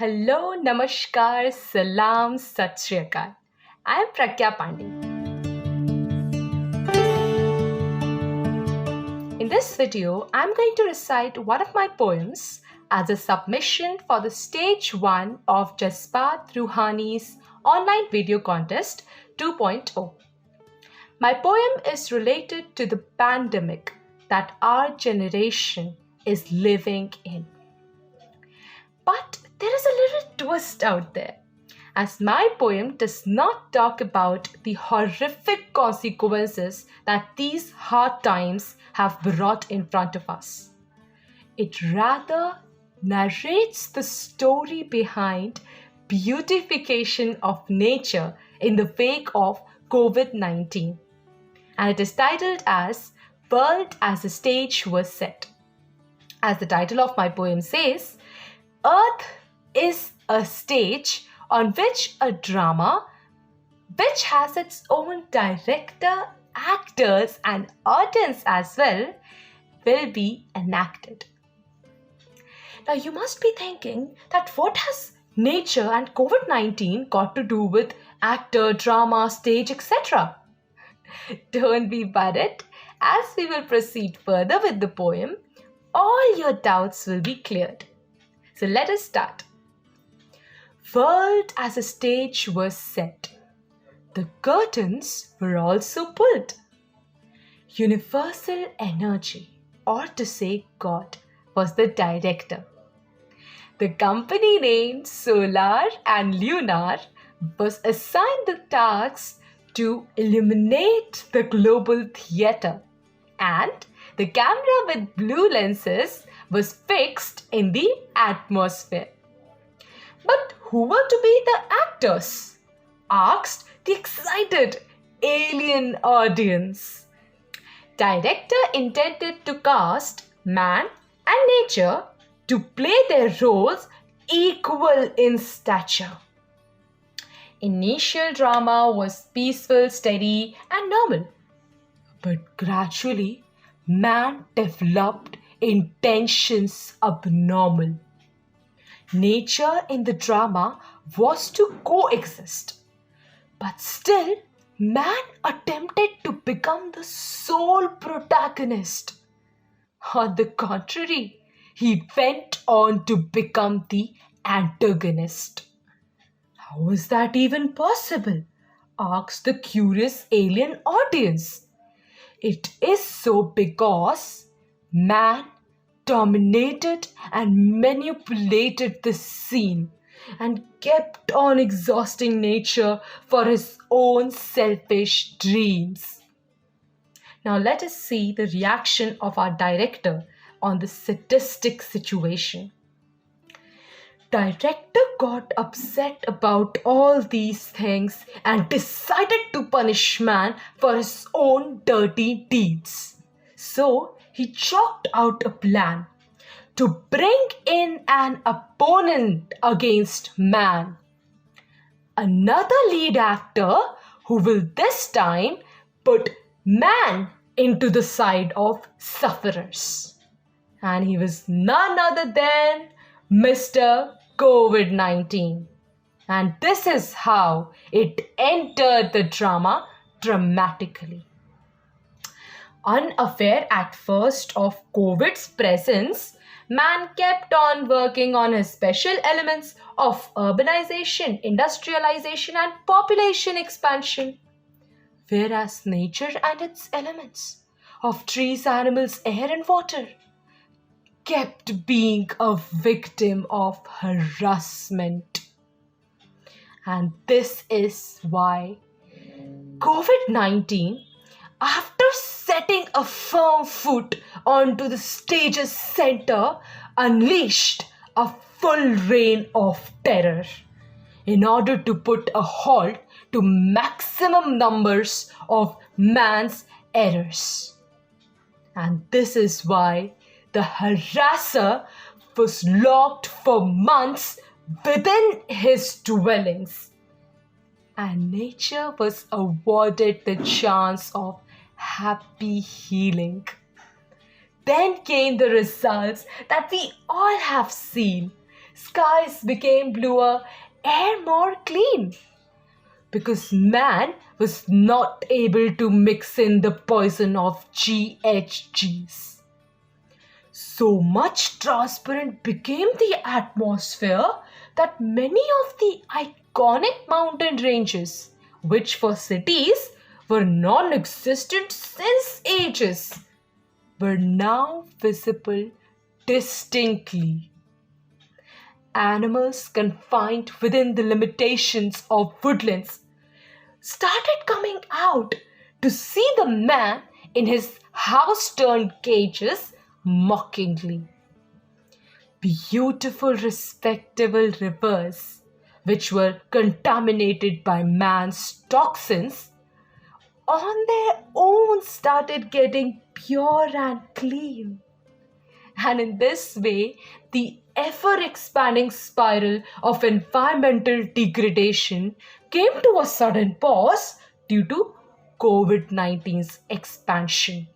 Hello, Namaskar, Salam, Sat Shri Akal. I am Pragya Pandey. In this video, I am going to recite one of my poems as a submission for the stage 1 of Jazbat Roohani's online video contest 2.0. My poem is related to the pandemic that our generation is living in. But there is a little twist out there, as my poem does not talk about the horrific consequences that these hard times have brought in front of us. It rather narrates the story behind beautification of nature in the wake of COVID-19. And it is titled as World as the Stage Was Set. As the title of my poem says, Earth is a stage on which a drama, which has its own director, actors and audience as well, will be enacted. Now you must be thinking that what has nature and COVID-19 got to do with actor, drama, stage, etc.? Don't be worried. As we will proceed further with the poem, all your doubts will be cleared. So let us start. World as a stage was set. The curtains were also pulled. Universal energy, or to say God, was the director. The company named Solar and Lunar was assigned the task to illuminate the global theatre, and the camera with blue lenses was fixed in the atmosphere. But who were to be the actors? Asked the excited alien audience. Director intended to cast man and nature to play their roles equal in stature. Initial drama was peaceful, steady, and normal. But gradually, man developed intentions abnormal. Nature in the drama was to coexist, but still man attempted to become the sole protagonist. On the contrary, he went on to become the antagonist. How is that even possible? Asked the curious alien audience. It is so because man dominated and manipulated the scene and kept on exhausting nature for his own selfish dreams. Now let us see the reaction of our director on the sadistic situation. Director got upset about all these things and decided to punish man for his own dirty deeds. So he chalked out a plan to bring in an opponent against man. Another lead actor who will this time put man into the side of sufferers. And he was none other than Mr. COVID-19. And this is how it entered the drama dramatically. Unaware at first of COVID's presence, man kept on working on his special elements of urbanization, industrialization, and population expansion. Whereas nature and its elements of trees, animals, air, and water kept being a victim of harassment. And this is why COVID-19, after setting a firm foot onto the stage's center, unleashed a full reign of terror in order to put a halt to maximum numbers of man's errors. And this is why the harasser was locked for months within his dwellings, and nature was awarded the chance of happy healing. Then came the results that we all have seen. skies became bluer, air more clean. Because man was not able to mix in the poison of GHGs. So much transparent became the atmosphere that many of the iconic mountain ranges, which for cities were non-existent since ages, were now visible distinctly. Animals confined within the limitations of woodlands started coming out to see the man in his house-turned cages mockingly. Beautiful, respectable rivers, which were contaminated by man's toxins, on their own started getting pure and clean. And in this way, the ever-expanding spiral of environmental degradation came to a sudden pause due to COVID-19's expansion.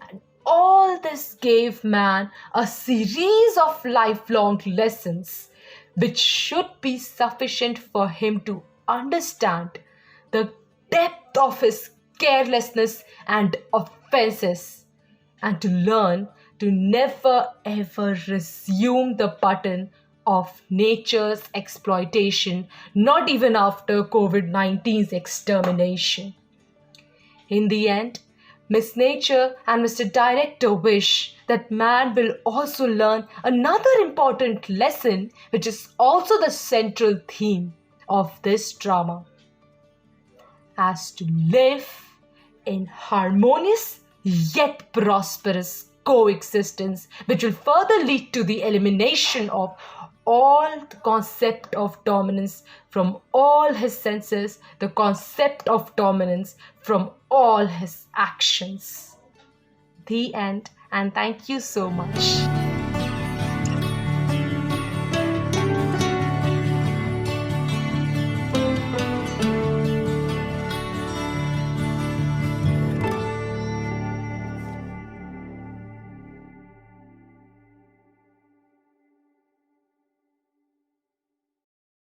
And all this gave man a series of lifelong lessons which should be sufficient for him to understand the depth of his carelessness and offenses, and to learn to never ever resume the button of nature's exploitation, not even after COVID-19's extermination. In the end, Miss Nature and Mr. Director wish that man will also learn another important lesson, which is also the central theme of this drama, as to live in harmonious yet prosperous coexistence, which will further lead to the elimination of all the concept of dominance from all his senses, the concept of dominance from all his actions. The end, and thank you so much.